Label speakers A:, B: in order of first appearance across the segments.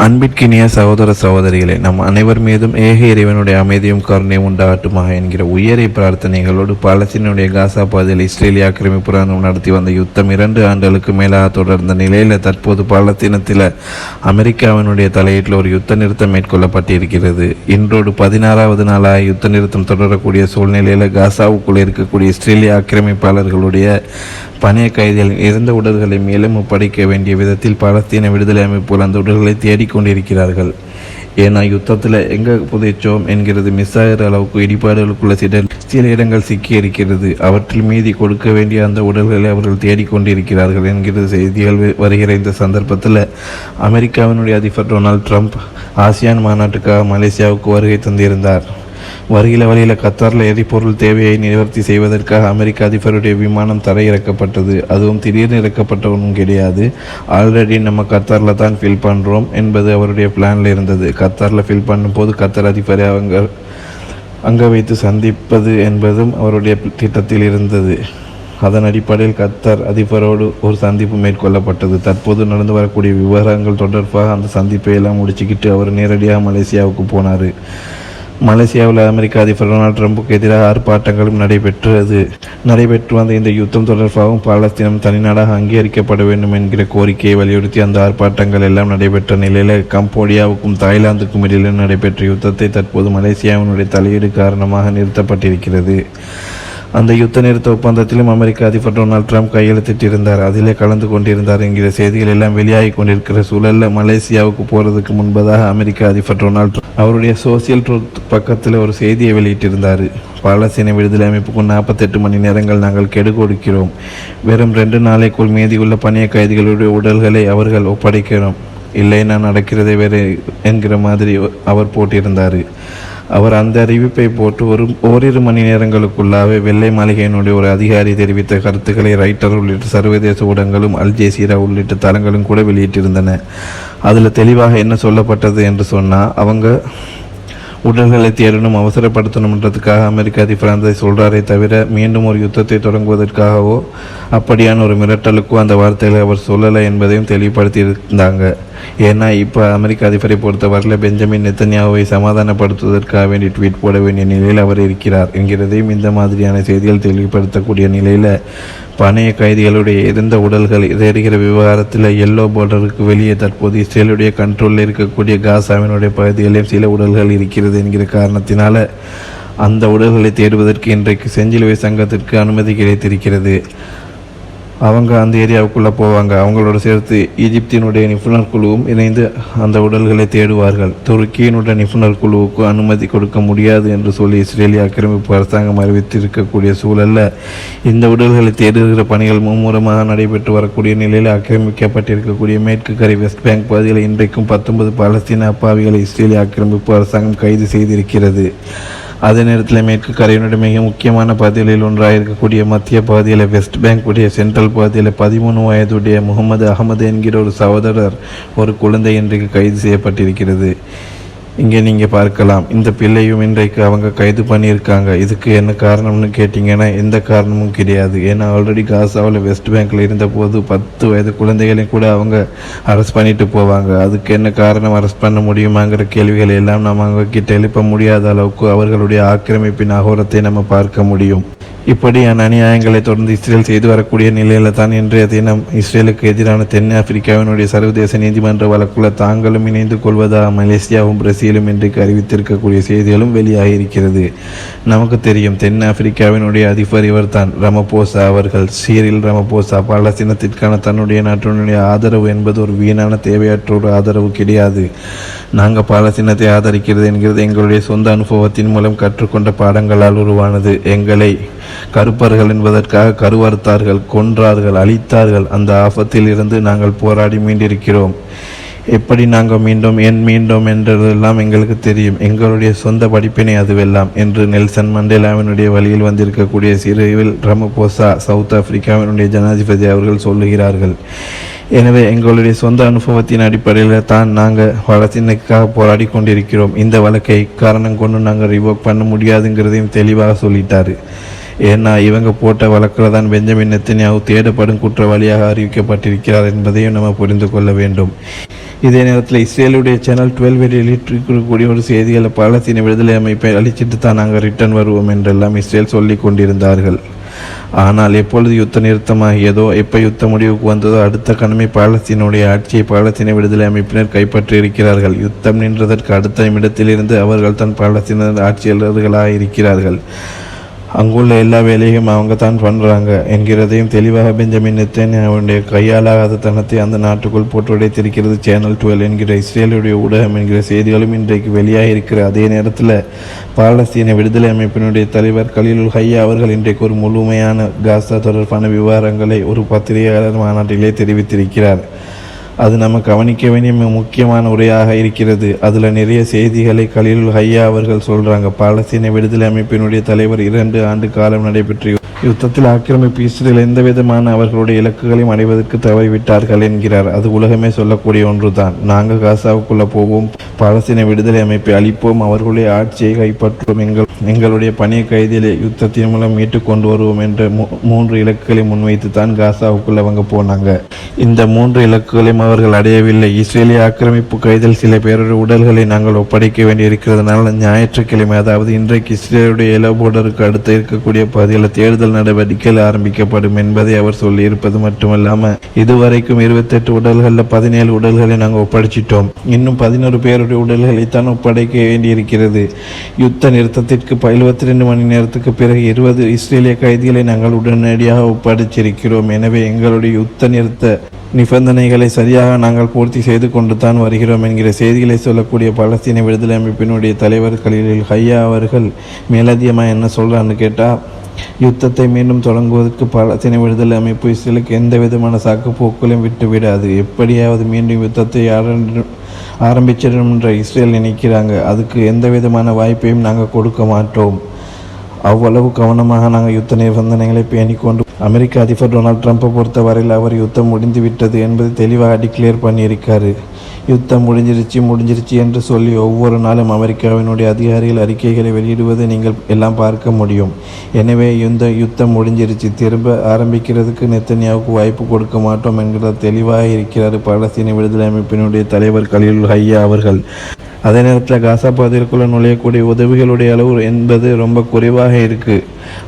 A: அன்பிற்கினிய சகோதர சகோதரிகளே, நம் அனைவர் மீதும் ஏக இறைவனுடைய அமைதியும் கருணையும் உண்டாகட்டுமாக என்கிற உயரிய பிரார்த்தனைகளோடு பாலஸ்தீனுடைய காசா பகுதியில் இஸ்ரேலிய ஆக்கிரமிப்பு ராணுவம் நடத்தி வந்த யுத்தம் 2 ஆண்டுகளுக்கு மேலாக தொடர்ந்த நிலையில் தற்போது பாலஸ்தீனத்தில் அமெரிக்காவினுடைய தலையீட்டில் ஒரு யுத்த நிறுத்தம் மேற்கொள்ளப்பட்டிருக்கிறது. இன்றோடு 16வது நாளாக யுத்த நிறுத்தம் தொடரக்கூடிய சூழ்நிலையில் காசாவுக்குள் இருக்கக்கூடிய இஸ்ரேலிய ஆக்கிரமிப்பாளர்களுடைய பணைய கைதிகளின் இறந்த உடல்களை மேலும் ஒப்படைக்க வேண்டிய விதத்தில் பாலஸ்தீன விடுதலை அமைப்புகள் அந்த உடல்களை தேடிக்கொண்டிருக்கிறார்கள். ஏன்னா யுத்தத்தில் எங்கே புதைச்சோம் என்கிறது மிஸ்ஸாகிற அளவுக்கு இடிபாடுகளுக்குள்ள சில இடங்கள் சிக்கியிருக்கிறது. அவற்றில் மீதி கொடுக்க வேண்டிய அந்த உடல்களை அவர்கள் தேடிக்கொண்டிருக்கிறார்கள் என்கிற செய்திகள் வருகிற இந்த சந்தர்ப்பத்தில் அமெரிக்காவினுடைய அதிபர் டொனால்ட் ட்ரம்ப் ஆசியான் மாநாட்டுக்காக மலேசியாவுக்கு வருகை தந்திருந்தார். வழியில் கத்தாரில் எரிபொருள் தேவையை நிவர்த்தி செய்வதற்காக அமெரிக்க அதிபருடைய விமானம் தரையிறக்கப்பட்டது. அதுவும் திடீர்னு இறக்கப்பட்டவனும் கிடையாது. ஆல்ரெடி நம்ம கத்தாரில் தான் ஃபில் பண்ணுறோம் என்பது அவருடைய பிளானில் இருந்தது. கத்தாரில் ஃபில் பண்ணும்போது கத்தார் அதிபரை அங்கே வைத்து சந்திப்பது என்பதும் அவருடைய திட்டத்தில் இருந்தது. அதன் அடிப்படையில் கத்தார் அதிபரோடு ஒரு சந்திப்பு மேற்கொள்ளப்பட்டது. தற்போது நடந்து வரக்கூடிய விவகாரங்கள் தொடர்பாக அந்த சந்திப்பை எல்லாம் முடிச்சுக்கிட்டு அவர் நேரடியாக மலேசியாவுக்கு போனார். மலேசியாவில் அமெரிக்க அதிபர் டொனால்ட் ட்ரம்புக்கு எதிராக ஆர்ப்பாட்டங்களும் நடைபெற்று வந்த இந்த யுத்தம் தொடர்பாகவும் பாலஸ்தீனம் தனிநாடாக அங்கீகரிக்கப்பட வேண்டும் என்கிற கோரிக்கையை வலியுறுத்தி அந்த ஆர்ப்பாட்டங்கள் எல்லாம் நடைபெற்ற நிலையில் கம்போடியாவுக்கும் தாய்லாந்துக்கும் இடையில் நடைபெற்ற யுத்தத்தை தற்போது மலேசியாவினுடைய தலையீடு காரணமாக நிறுத்தப்பட்டிருக்கிறது. அந்த யுத்த நிறுத்த ஒப்பந்தத்திலும் அமெரிக்க அதிபர் டொனால்ட் ட்ரம்ப் கையெழுத்திட்டிருந்தார். அதிலே கலந்து கொண்டிருந்தார் என்கிற செய்திகள் எல்லாம் வெளியாகி கொண்டிருக்கிற சூழலில் மலேசியாவுக்கு போகிறதுக்கு முன்பதாக அமெரிக்க அதிபர் டொனால்ட் அவருடைய சோசியல் ட்ரூத் பக்கத்தில் ஒரு செய்தியை வெளியிட்டிருந்தார். பாலஸ்தீன விடுதலை அமைப்புக்கு 48 மணி நேரங்கள் நாங்கள் கெடு கொடுக்கிறோம். வெறும் 2 நாளைக்குள் மீதியுள்ள பணிய கைதிகளுடைய உடல்களை அவர்கள் ஒப்படைக்கிறோம். இல்லைன்னா நடக்கிறதே வேறு என்கிற மாதிரி அவர் போட்டிருந்தார். அவர் அந்த அறிவிப்பை போட்டு ஓரிரு மணி நேரங்களுக்குள்ளாவே வெள்ளை மாளிகையினுடைய ஒரு அதிகாரி தெரிவித்த கருத்துக்களை ரைட்டர் உள்ளிட்ட சர்வதேச ஊடகங்களும் அல் ஜசீரா உள்ளிட்ட தளங்களும் கூட வெளியிட்டிருந்தன. அதில் தெளிவாக என்ன சொல்லப்பட்டது என்று சொன்னால், அவங்க உடல்களை தேடணும், அவசரப்படுத்தணுன்றதுக்காக அமெரிக்க அதிபர் அந்த சொல்கிறாரே தவிர மீண்டும் ஒரு யுத்தத்தை தொடங்குவதற்காகவோ அப்படியான ஒரு மிரட்டலுக்கோ அந்த வார்த்தைகளை அவர் சொல்லலை என்பதையும் தெளிவுபடுத்தி இருந்தாங்க. ஏன்னா இப்போ அமெரிக்க அதிபரை பொறுத்தவரையில் பெஞ்சமின் நெத்தன்யாவை சமாதானப்படுத்துவதற்காக வேண்டி ட்வீட் போட வேண்டிய நிலையில் அவர் இருக்கிறார் என்கிறதையும் இந்த மாதிரியான செய்திகள் தெளிவுபடுத்தக்கூடிய நிலையில் பணைய கைதிகளுடைய இருந்த உடல்கள் தேடுகிற விவகாரத்தில் எல்லோ பார்டருக்கு வெளியே தற்போது இஸ்ரேலுடைய கண்ட்ரோலில் இருக்கக்கூடிய காசாவினுடைய பகுதிகளிலும் சில உடல்கள் இருக்கிறது என்கிற காரணத்தினால அந்த உடல்களை தேடுவதற்கு இன்றைக்கு செஞ்சிலுவை சங்கத்திற்கு அனுமதி கிடைத்திருக்கிறது. அவங்க அந்த ஏரியாவுக்குள்ளே போவாங்க. அவங்களோட சேர்த்து ஈஜிப்தினுடைய நிபுணர் குழுவும் இணைந்து அந்த உடல்களை தேடுவார்கள். துருக்கியினுடைய நிபுணர் குழுவுக்கு அனுமதி கொடுக்க முடியாது என்று சொல்லி இஸ்ரேலிய ஆக்கிரமிப்பு அரசாங்கம் அறிவித்திருக்கக்கூடிய சூழலில் இந்த உடல்களை தேடுகிற பணிகள் மும்முரமாக நடைபெற்று வரக்கூடிய நிலையில் ஆக்கிரமிக்கப்பட்டிருக்கக்கூடிய மேற்கு கரை வெஸ்ட் பேங்க் பகுதியில் இன்றைக்கும் 19 பாலஸ்தீன அப்பாவிகளை இஸ்ரேலிய ஆக்கிரமிப்பு அரசாங்கம் கைது செய்திருக்கிறது. அதே நேரத்தில் மேற்கு கரையினுடைய மிக முக்கியமான பகுதிகளில் ஒன்றாக இருக்கக்கூடிய மத்திய பகுதியில் வெஸ்ட் பேங்க் உடைய சென்ட்ரல் பகுதியில் 13 வயதுடைய முகமது அகமது என்கிற ஒரு சகோதரர் ஒரு குழந்தை இன்றைக்கு கைது செய்யப்பட்டிருக்கிறது. இங்கே நீங்கள் பார்க்கலாம், இந்த பிள்ளையும் இன்றைக்கு அவங்க கைது பண்ணியிருக்காங்க. இதுக்கு என்ன காரணம்னு கேட்டிங்கன்னா எந்த காரணமும் கிடையாது. ஏன்னா ஆல்ரெடி காசாவில் வெஸ்ட் பேங்கில் இருந்தபோது 10 வயது குழந்தைகளையும் கூட அவங்க அரெஸ்ட் பண்ணிட்டு போவாங்க. அதுக்கு என்ன காரணம், அரெஸ்ட் பண்ண முடியுமாங்கிற கேள்விகள் எல்லாம் நம்ம அவங்க கிட்ட எழுப்ப முடியாத அளவுக்கு அவர்களுடைய ஆக்கிரமிப்பின் அகோரத்தை நம்ம பார்க்க முடியும். இப்படியான அநியாயங்களை தொடர்ந்து இஸ்ரேல் செய்து வரக்கூடிய நிலையில் தான் இன்றைய தினம் இஸ்ரேலுக்கு எதிரான தென் ஆப்பிரிக்காவினுடைய சர்வதேச நீதிமன்ற வழக்குள்ள தாங்களும் இணைந்து கொள்வதாக மலேசியாவும் பிரேசிலும் இன்றைக்கு அறிவித்திருக்கக்கூடிய செய்திகளும் வெளியாகி இருக்கிறது. நமக்கு தெரியும், தென் ஆப்பிரிக்காவினுடைய அதிபர் இவர் தான் ரமபோசா அவர்கள். சிரில் ரமபோசா பாலஸ்தீனத்திற்கான தன்னுடைய நாட்டினுடைய ஆதரவு என்பது ஒரு வீணான தேவையற்ற ஒரு ஆதரவு கிடையாது. நாங்கள் பாலஸ்தீனத்தை ஆதரிக்கிறது என்கிறது எங்களுடைய சொந்த அனுபவத்தின் மூலம் கற்றுக்கொண்ட பாடங்களால் உருவானது. எங்களை கருப்பர்கள் என்பதற்காக கருவறுத்தார்கள், கொன்றார்கள், அழித்தார்கள். அந்த ஆபத்தில் இருந்து நாங்கள் போராடி மீண்டிருக்கிறோம். எப்படி நாங்கள் மீண்டும் என்றதெல்லாம் எங்களுக்கு தெரியும். எங்களுடைய சொந்த படிப்பினை அதுவெல்லாம் என்று நெல்சன் மண்டேலாவினுடைய வழியில் வந்திருக்கக்கூடிய சிறில் ரமபோசா சவுத் ஆப்பிரிக்காவினுடைய ஜனாதிபதி அவர்கள் சொல்லுகிறார்கள். எனவே எங்களுடைய சொந்த அனுபவத்தின் அடிப்படையில் தான் நாங்கள் பாலஸ்தீனுக்காக போராடி கொண்டிருக்கிறோம். இந்த வழக்கை காரணம் கொண்டு நாங்கள் ரிவோக் பண்ண முடியாதுங்கிறதையும் தெளிவாக சொல்லிட்டாரு. ஏன்னா இவங்க போட்ட வழக்கில் தான் பெஞ்சமின் நெத்தன்யாஹு தேடப்படும் குற்றவாளியாக அறிவிக்கப்பட்டிருக்கிறார் என்பதையும் நம்ம புரிந்து கொள்ள வேண்டும். இதே நேரத்தில் இஸ்ரேலுடைய சேனல் 12 வெளியிட்டிருக்கக்கூடிய ஒரு செய்திகளை பாலஸ்தீன விடுதலை அமைப்பை அழிச்சிட்டு தான் நாங்கள் ரிட்டர்ன் வருவோம் என்றெல்லாம் இஸ்ரேல் சொல்லி கொண்டிருந்தார்கள். ஆனால் எப்பொழுது யுத்த நிறுத்தமாகியதோ, எப்போ யுத்த முடிவுக்கு வந்ததோ, அடுத்த கணமே பாலஸ்தீனுடைய ஆட்சியை பாலஸ்தீன விடுதலை அமைப்பினர் கைப்பற்றி இருக்கிறார்கள். யுத்தம் நின்றதற்கு அடுத்த நிமிடத்திலிருந்து அவர்கள் தான் பாலஸ்தீன ஆட்சியாளர்களாக இருக்கிறார்கள். அங்குள்ள எல்லா வேலையும் அவங்க தான் பண்ணுறாங்க என்கிறதையும் தெளிவாக பெஞ்சமின் நெத்தன்யாஹுவுடைய கையாளாகாத தனத்தை அந்த நாட்டுக்குள் போட்டு உடைத்திருக்கிறது சேனல் 12 என்கிற இஸ்ரேலுடைய ஊடகம் என்கிற செய்திகளும் இன்றைக்கு வெளியாக இருக்கிற அதே நேரத்தில் பாலஸ்தீன விடுதலை அமைப்பினுடைய தலைவர் கலீலுல் ஹையா அவர்கள் இன்றைக்கு ஒரு முழுமையான காசா தொடர்பான விவரங்களை ஒரு பத்திரிகையாளர் மாநாட்டிலே தெரிவித்திருக்கிறார். அது நம்ம கவனிக்க வேண்டிய முக்கியமான உரையாக இருக்கிறது. அதில் நிறைய செய்திகளை கலீலுல் ஹையா அவர்கள் சொல்கிறாங்க. பாலஸ்தீன விடுதலை அமைப்பினுடைய தலைவர் 2 ஆண்டு காலம் நடைபெற்ற யுத்தத்தில் ஆக்கிரமிப்பு இஸ்ரேல் எந்த விதமான அவர்களுடைய இலக்குகளையும் அடைவதற்கு தவறிவிட்டார்கள் என்கிறார். அது உலகமே சொல்லக்கூடிய ஒன்று தான். நாங்கள் காசாவுக்குள்ளே போவோம், பாலஸ்தீன விடுதலை அமைப்பை அழிப்போம், அவர்களுடைய ஆட்சியை கைப்பற்றுவோம், எங்களுடைய பணிய கைதிகளை யுத்தத்தின் மூலம் மீட்டு கொண்டு வருவோம் என்ற 3 இலக்குகளை முன்வைத்து தான் காசாவுக்குள்ள அவங்க போனாங்க. இந்த 3 இலக்குகளையும் அவர்கள் அடையவில்லை. இஸ்ரேலிய ஆக்கிரமிப்பு கைதில் சில பேருடைய உடல்களை நாங்கள் ஒப்படைக்க வேண்டியிருக்கிறதுனால ஞாயிற்றுக்கிழமை, அதாவது இன்றைக்கு இஸ்ரேலுடைய எலோபோர்டருக்கு அடுத்து இருக்கக்கூடிய பகுதியில் தேடுதல் நடவடிக்கைகள் ஆரம்பிக்கப்படும் என்பதை அவர் சொல்லியிருப்பது மட்டுமல்லாமல் இதுவரைக்கும் 28 உடல்களில் 17 உடல்களை நாங்கள் ஒப்படைச்சிட்டோம். இன்னும் 11 பேருடைய உடல்களை தான் ஒப்படைக்க வேண்டியிருக்கிறது. யுத்த நிறுத்தத்திற்கு 72 மணி நேரத்துக்கு பிறகு 20 இஸ்ரேலிய கைதிகளை நாங்கள் உடனடியாக ஒப்படைச்சிருக்கிறோம். எனவே எங்களுடைய யுத்த நிறுத்த நிபந்தனைகளை சரியாக நாங்கள் பூர்த்தி செய்து கொண்டு தான் வருகிறோம் என்கிற செய்திகளை சொல்லக்கூடிய பாலஸ்தீன விடுதலை அமைப்பினுடைய தலைவர் கலீலுல் ஹையா அவர்கள் மேலதிகமாக என்ன சொல்கிறான்னு கேட்டால், யுத்தத்தை மீண்டும் தொடங்குவதற்கு பாலஸ்தீன விடுதலை அமைப்பு இஸ்ரேலுக்கு எந்த விதமான சாக்கு போக்குகளையும் விட்டுவிடாது. எப்படியாவது மீண்டும் யுத்தத்தை ஆரம்பிச்சிடும் என்ற இஸ்ரேல் நினைக்கிறாங்க. அதுக்கு எந்த விதமான வாய்ப்பையும் நாங்கள் கொடுக்க மாட்டோம். அவ்வளவு கவனமாக நாங்கள் யுத்த நிபந்தனைகளை பேணிக்கொண்டு அமெரிக்க அதிபர் டொனால்ட் ட்ரம்ப்பை பொறுத்தவரையில் அவர் யுத்தம் முடிந்து விட்டது என்பதை தெளிவாக டிக்ளேர் பண்ணியிருக்காரு. யுத்தம் முடிஞ்சிருச்சு என்று சொல்லி ஒவ்வொரு நாளும் அமெரிக்காவினுடைய அதிகாரிகள் அறிக்கைகளை வெளியிடுவதை நீங்கள் எல்லாம் பார்க்க முடியும். எனவே இந்த யுத்தம் முடிஞ்சிருச்சு, திரும்ப ஆரம்பிக்கிறதுக்கு நெத்தன்யாவுக்கு வாய்ப்பு கொடுக்க மாட்டோம் என்கிற தெளிவாக இருக்கிறார் பாலஸ்தீன விடுதலை அமைப்பினுடைய தலைவர் கலீலுல் ஹையா அவர்கள். அதே நேரத்தில் காசா பகுதிகளுக்குள்ள நுழையக்கூடிய உதவிகளுடைய அளவு என்பது ரொம்ப குறைவாக இருக்குது.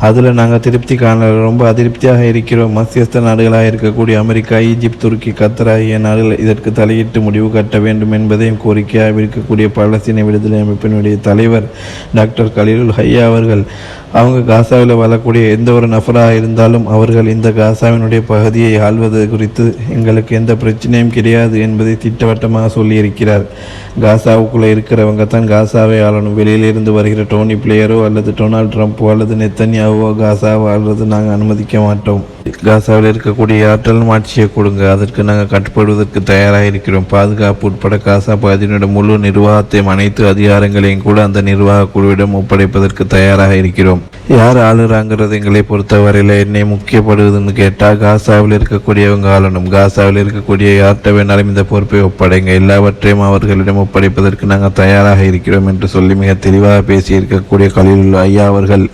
A: அதில் நாங்கள் திருப்தி காண ரொம்ப அதிருப்தியாக இருக்கிறோம். மத்தியஸ்த நாடுகளாக இருக்கக்கூடிய அமெரிக்கா, ஈஜிப்ட், துருக்கி, கத்தர் ஆகிய நாடுகள் இதற்கு தலையிட்டு முடிவு கட்ட வேண்டும் என்பதையும் கோரிக்கையாக இருக்கக்கூடிய பாலஸ்தீன விடுதலை அமைப்பினுடைய தலைவர் டாக்டர் கலீலுல் ஹையா அவர்கள் அவங்க காசாவில் வாழக்கூடிய எந்த ஒரு நபராக இருந்தாலும் அவர்கள் இந்த காசாவினுடைய பகுதியை ஆள்வது குறித்து எங்களுக்கு எந்த பிரச்சனையும் கிடையாது என்பதை திட்டவட்டமாக சொல்லியிருக்கிறார். காசாவுக்குள்ளே இருக்கிறவங்க தான் காசாவை ஆளணும். வெளியிலிருந்து வருகிற டோனி பிளேயரோ அல்லது டொனால்ட் ட்ரம்ப்போ அல்லது நெத்தன்யாவோ காசாவை ஆள்றது நாங்கள் அனுமதிக்க மாட்டோம். காசாவில் இருக்கக்கூடிய ஆற்றலும் ஆட்சியை கொடுங்க, அதற்கு நாங்கள் கட்டுப்படுவதற்கு தயாராக இருக்கிறோம். பாதுகாப்பு உட்பட காசா பகுதியினுடைய முழு நிர்வாகத்தையும் அனைத்து அதிகாரங்களையும் கூட அந்த நிர்வாக குழுவிடம் ஒப்படைப்பதற்கு தயாராக இருக்கிறோம். யார் ஆளுறாங்கிறது எங்களை பொறுத்தவரையில் என்னை முக்கியப்படுவதுன்னு கேட்டால் காசாவில் இருக்கக்கூடியவங்க ஆளணும். காசாவில் இருக்கக்கூடிய யார்கிட்ட வேணாலும் இந்த பொறுப்பை ஒப்படைங்க, எல்லாவற்றையும் அவர்களிடம் ஒப்படைப்பதற்கு நாங்கள் தயாராக இருக்கிறோம் என்று சொல்லி மிக தெளிவாக பேசியிருக்கக்கூடிய கலீலுல் ஹையா அவர்கள்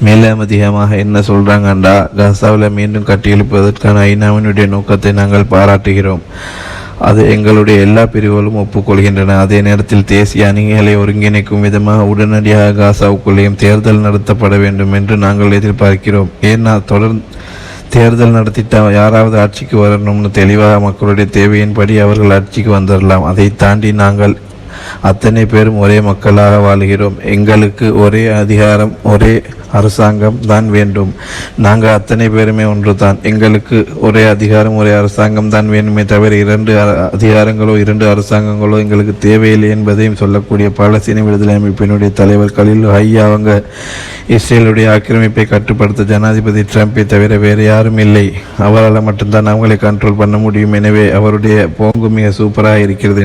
A: மேலும் அதிகமாக என்ன சொல்கிறாங்கண்டா, காசாவில் மீண்டும் கட்டியெழுப்பதற்கான ஐநாவினுடைய நோக்கத்தை நாங்கள் பாராட்டுகிறோம். அது எங்களுடைய எல்லா பிரிவுகளும் ஒப்புக்கொள்கின்றன. அதே நேரத்தில் தேசிய அணிகளை ஒருங்கிணைக்கும் விதமாக உடனடியாக காசாவுக்குள்ளேயும் தேர்தல் நடத்தப்பட வேண்டும் என்று நாங்கள் எதிர்பார்க்கிறோம். ஏன்னா தொடர்ந்து தேர்தல் நடத்திட்ட யாராவது ஆட்சிக்கு வரணும்னு தெளிவாக மக்களுடைய தேவையின்படி அவர்கள் ஆட்சிக்கு வந்துடலாம். அதை தாண்டி நாங்கள் அத்தனை பேரும் ஒரே மக்களாக வாழ்கிறோம். எங்களுக்கு ஒரே அதிகாரம், ஒரே அரசாங்கம் தான் வேண்டும். நாங்கள் அத்தனை பேருமே ஒன்று தான். எங்களுக்கு ஒரே அதிகாரம், ஒரே அரசாங்கம் தான் வேண்டுமே தவிர 2 அதிகாரங்களோ 2 அரசாங்கங்களோ எங்களுக்கு தேவையில்லை என்பதையும் சொல்லக்கூடிய பாலஸ்தீன விடுதலை அமைப்பினுடைய தலைவர் கலீலுல் ஹையா அவங்க இஸ்ரேலுடைய ஆக்கிரமிப்பை கட்டுப்படுத்த ஜனாதிபதி ட்ரம்பை தவிர வேறு யாரும் இல்லை, அவரால் மட்டும்தான் அவங்களை கண்ட்ரோல் பண்ண முடியும். எனவே அவருடைய போங்கு மிக சூப்பராக இருக்கிறது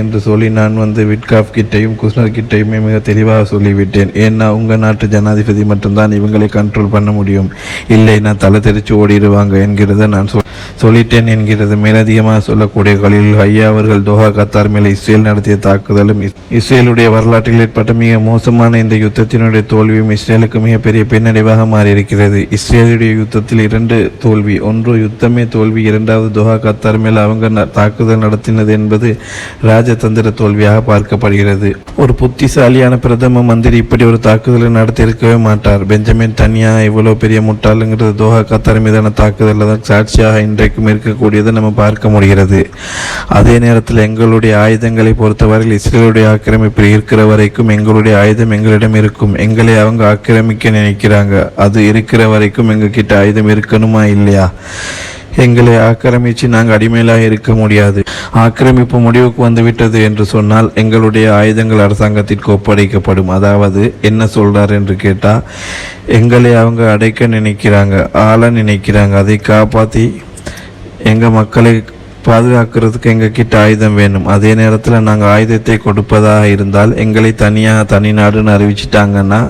A: என்று சொல்லி நான் விட்காஃப் கிட்டையும் குஸ்னர் கிட்டையுமே மிக தெளிவாக சொல்லிவிட்டேன். ஏன்னா உங்கள் நாட்டு ஜனாதிபதி மற்றும் மட்டும்தான் இவங்களை கண்ட்ரோல் பண்ண முடியும். இல்லைன்னா தலை தெரிச்சு ஓடிடுவாங்க என்கிறத நான் சொல்லிட்டேன் என்கிறது. மேலதிகமாக சொல்லக்கூடிய கலீல் ஹையா அவர்கள் தோஹா கத்தார் மேலே இஸ்ரேல் நடத்திய தாக்குதலும் இஸ்ரேலுடைய வரலாற்றில் ஏற்பட்ட மிக மோசமான இந்த யுத்தத்தினுடைய தோல்வியும் இஸ்ரேலுக்கு மிகப்பெரிய பின்னடைவாக மாறியிருக்கிறது. இஸ்ரேலுடைய யுத்தத்தில் 2 தோல்வி. ஒன்று யுத்தமே தோல்வி, இரண்டாவது தோஹா கத்தார் மேல் அவங்க தாக்குதல் நடத்தினது என்பது ராஜதந்திர தோல்வியாக பார்க்கப்படுகிறது. ஒரு புத்திசாலியான பிரதம மந்திரி இப்படி ஒரு தாக்குதலை நடத்தியிருக்கவே மாட்டார். பெஞ்சமின் தனியா இவ்வளவு பெரிய முட்டாளுங்கிறது தோஹா கத்தார் மீதான தாக்குதல் தான் சாட்சியாக இன்றைக்கும் இருக்கக்கூடியதை நம்ம பார்க்க முடிகிறது. அதே நேரத்தில் எங்களுடைய ஆயுதங்களை பொறுத்தவரையில் இஸ்ரேலுடைய ஆக்கிரமிப்பில் இருக்கிற வரைக்கும் எங்களுடைய ஆயுதம் எங்களிடம் இருக்கும். எங்களை அவங்க ஆக்கிரமிக்க நினைக்கிறாங்க. அது இருக்கிற வரைக்கும் எங்ககிட்ட ஆயுதம் இருக்கணுமா இல்லையா? எங்களை ஆக்கிரமித்து நாங்கள் அடிமையிலாக இருக்க முடியாது. ஆக்கிரமிப்பு முடிவுக்கு வந்துவிட்டது என்று சொன்னால் எங்களுடைய ஆயுதங்கள் அரசாங்கத்திற்கு ஒப்படைக்கப்படும். அதாவது என்ன சொல்றார் என்று கேட்டால், எங்களை அவங்க அடைக்க நினைக்கிறாங்க, ஆள நினைக்கிறாங்க. அதை காப்பாற்றி எங்கள் மக்களை பாதுகாக்கிறதுக்கு எங்ககிட்ட ஆயுதம் வேணும். அதே நேரத்தில் நாங்கள் ஆயுதத்தை கொடுப்பதாக இருந்தால் எங்களை தனி நாடுன்னு அறிவிச்சிட்டாங்கன்னா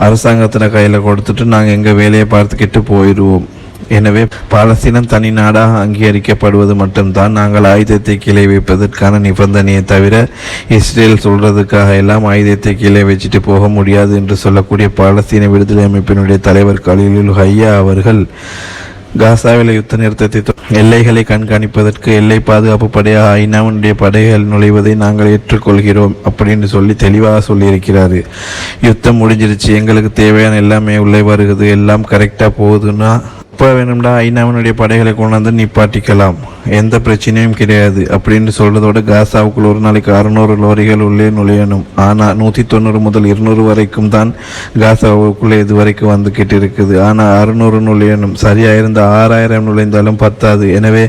A: அரசாங்கத்தின கையில் கொடுத்துட்டு நாங்கள் எங்கள் வேலையை பார்த்துக்கிட்டு போயிடுவோம். எனவே பாலஸ்தீனம் தனி நாடாக அங்கீகரிக்கப்படுவது மட்டும்தான் நாங்கள் ஆயுதத்தை கீழே வைப்பதற்கான நிபந்தனையை தவிர இஸ்ரேல் சொல்றதுக்காக எல்லாம் ஆயுதத்தை கீழே வச்சுட்டு போக முடியாது என்று சொல்லக்கூடிய பாலஸ்தீன விடுதலை அமைப்பினுடைய தலைவர் கலீல் ஹையா அவர்கள் காசாவில் யுத்த நிறுத்தத்தை எல்லைகளை கண்காணிப்பதற்கு எல்லை பாதுகாப்பு படையாக ஐநாவுடைய படைகள் நுழைவதை நாங்கள் ஏற்றுக்கொள்கிறோம் அப்படின்னு சொல்லி தெளிவாக சொல்லியிருக்கிறாரு. யுத்தம் முடிஞ்சிருச்சு, எங்களுக்கு தேவையான எல்லாமே உள்ளே வருகிறது, எல்லாம் கரெக்டாக போகுதுன்னா இப்போ வேணும்டா ஐநாவினுடைய படைகளை கொண்டாந்து நிப்பாட்டிக்கலாம், எந்த பிரச்சனையும் கிடையாது அப்படின்னு சொல்றதோட காசாவுக்குள் ஒரு நாளைக்கு 600 லோரிகள் உள்ளே நுழையணும். ஆனால் 190 முதல் 200 வரைக்கும் தான் காசாவுக்குள்ளே இது வரைக்கும் வந்துக்கிட்டு இருக்குது. ஆனால் 600 நுழையணும். சரியாக இருந்த 6000 நுழைந்தாலும் பத்தாது. எனவே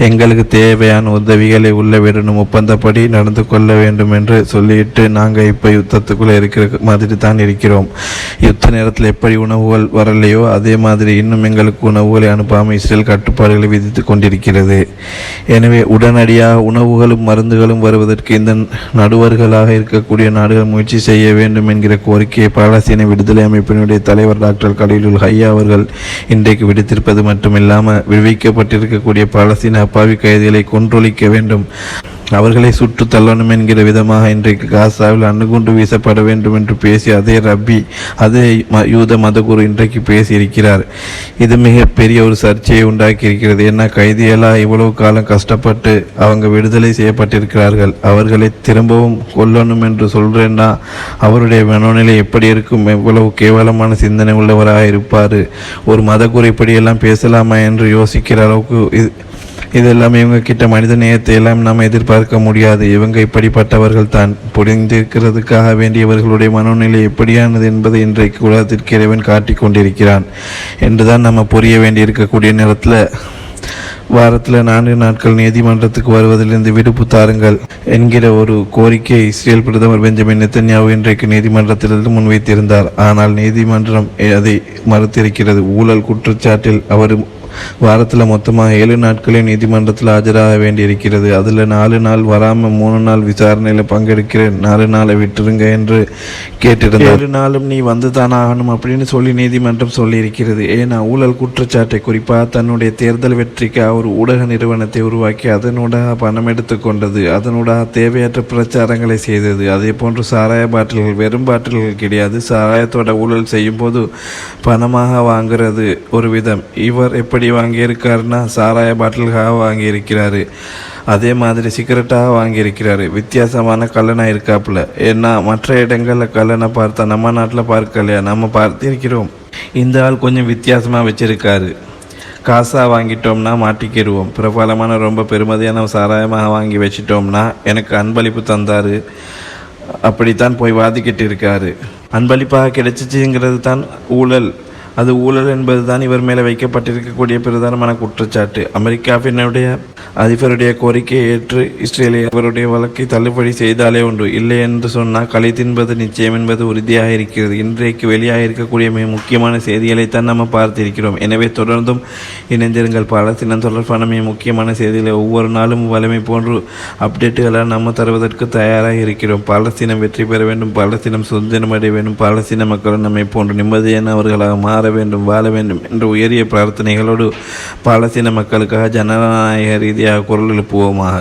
A: எங்களுக்கு தேவையான உதவிகளை உள்ள விடணும், ஒப்பந்தப்படி நடந்து கொள்ள வேண்டும் என்று சொல்லிட்டு நாங்கள் இப்போ யுத்தத்துக்குள்ளே இருக்கிற மாதிரி தான் இருக்கிறோம். யுத்த நேரத்தில் எப்படி உணவுகள் வரலையோ அதே மாதிரி இன்னும் எங்களுக்கு உணவுகளை அனுப்பாமல் இஸ்ரேல் கட்டுப்பாடுகளை விதித்து கொண்டிருக்கிறது. எனவே உடனடியாக உணவுகளும் மருந்துகளும் வருவதற்கு இந்த நடுவர்களாக இருக்கக்கூடிய நாடுகள் முயற்சி செய்ய வேண்டும் என்கிற கோரிக்கையை பாலஸ்தீன விடுதலை அமைப்பினுடைய தலைவர் டாக்டர் கலீல் ஹையா அவர்கள் இன்றைக்கு விடுத்திருப்பது மட்டுமில்லாமல் விடுவிக்கப்பட்டிருக்கக்கூடிய பாலஸ்தீன அப்பாவி கைதிகளை கொன்றொழிக்க வேண்டும், அவர்களை சுட்டு தள்ளணும் என்கிற விதமாக இன்றைக்கு காசாவில் அணுகுண்டு வீசப்பட வேண்டும் என்று பேசி அதே யூத மதகுரு இன்றைக்கு பேசியிருக்கிறார். இது மிகப்பெரிய ஒரு சர்ச்சையை உண்டாக்கி இருக்கிறது. ஏன்னா கைதிகளாக இவ்வளவு காலம் கஷ்டப்பட்டு அவங்க விடுதலை செய்யப்பட்டிருக்கிறார்கள், அவர்களை திரும்பவும் கொல்லணும் என்று சொல்றேன்னா அவருடைய மனோநிலை எப்படி இருக்கும்? எவ்வளவு கேவலமான சிந்தனை உள்ளவராக இருப்பார்? ஒரு மதகுரு இப்படியெல்லாம் பேசலாமா என்று யோசிக்கிற அளவுக்கு இதெல்லாம் இவங்க கிட்ட மனித நேயத்தை எல்லாம் நாம் எதிர்பார்க்க முடியாது. இவங்க இப்படிப்பட்டவர்கள் தான். புரிந்திருக்கிறதுக்காக வேண்டியவர்களுடைய மனோநிலை எப்படியானது என்பதை இன்றைக்கு உலகத்திற்கு இறைவன் காட்டி கொண்டிருக்கிறான் என்றுதான் நம்ம புரிய வேண்டி இருக்கக்கூடிய நேரத்தில் வாரத்தில் 4 நாட்கள் நீதிமன்றத்துக்கு வருவதிலிருந்து விடுப்பு தாருங்கள் என்கிற ஒரு கோரிக்கை இஸ்ரேல் பிரதமர் பெஞ்சமின் நெத்தன்யாஹு இன்றைக்கு நீதிமன்றத்திலிருந்து முன்வைத்திருந்தார். ஆனால் நீதிமன்றம் அதை மறுத்திருக்கிறது. ஊழல் குற்றச்சாட்டில் அவர் வாரத்தில் மொத்தமாக 7 நாட்களே நீதிமன்றத்தில் ஆஜராக வேண்டியிருக்கிறது. அதில் 4 நாள் வராமல் 3 நாள் விசாரணையில் பங்கெடுக்கிறேன், 4 நாளை விட்டுருங்க என்று கேட்டிருந்தார். 7 நாளும் நீ வந்து தான் ஆகணும் அப்படின்னு சொல்லி நீதிமன்றம் சொல்லியிருக்கிறது. ஏன்னா ஊழல் குற்றச்சாட்டை குறிப்பாக தன்னுடைய தேர்தல் வெற்றிக்கு அவர் ஊடக நிறுவனத்தை உருவாக்கி அதனூடாக பணம் எடுத்து கொண்டது, அதனூடாக தேவையற்ற பிரச்சாரங்களை செய்தது. அதே போன்று சாராய பாட்டில்கள், வெறும் பாட்டில்கள் கிடையாது, சாராயத்தோட ஊழல் செய்யும் போது பணமாக வாங்குறது ஒரு விதம். இவர் எப்படி வாங்கியிருக்காருன்னா சாராய பாட்டில்காக வாங்கியிருக்கிறாரு, அதே மாதிரி சிகரெட்டாக வாங்கியிருக்கிறாரு. வித்தியாசமான கல்லணை இருக்காப்புல. ஏன்னா மற்ற இடங்களில் கல்லணை பார்த்தா நம்ம நாட்டில் பார்க்கலையா, நம்ம பார்த்திருக்கிறோம். இந்த ஆள் கொஞ்சம் வித்தியாசமாக வச்சிருக்காரு. காசாக வாங்கிட்டோம்னா மாட்டிக்கிடுவோம், பிரபலமான ரொம்ப பெருமதியான சாராயமாக வாங்கி வச்சிட்டோம்னா எனக்கு அன்பளிப்பு தந்தார், அப்படித்தான் போய் வாதிக்கிட்டு இருக்காரு. அன்பளிப்பாக கிடைச்சிச்சுங்கிறது தான் ஊழல். அது ஊழல் என்பதுதான் இவர் மேலே வைக்கப்பட்டிருக்கக்கூடிய பிரதானமான குற்றச்சாட்டு. அமெரிக்காவினுடைய அதிபருடைய கோரிக்கையை ஏற்று இஸ்ரேலிய அவருடைய வழக்கை தள்ளுபடி செய்தாலே உண்டு. இல்லை என்று சொன்னால் களி தின்பது நிச்சயம் என்பது உறுதியாக இருக்கிறது. இன்றைக்கு வெளியாக இருக்கக்கூடிய மிக முக்கியமான செய்திகளைத்தான் நம்ம பார்த்திருக்கிறோம். எனவே தொடர்ந்தும் இணைந்திருங்கள். பாலஸ்தீனம் தொடர்பான மிக முக்கியமான செய்திகளை ஒவ்வொரு நாளும் வலிமை போன்று அப்டேட்டுகளால் நம்ம தருவதற்கு தயாராக இருக்கிறோம். பாலஸ்தீனம் வெற்றி பெற வேண்டும், பாலஸ்தீனம் சுதந்திரம் அடைய வேண்டும், பாலஸ்தீன மக்கள் நம்மை போன்று நிம்மதியானவர்களாக மாற வேண்டும், வாழ வேண்டும் என்ற உயரிய பிரார்த்தனைகளோடு பாலஸ்தீன மக்களுக்காக ஜனநாயக ரீதியாக குரல் எழுப்புவோமாக.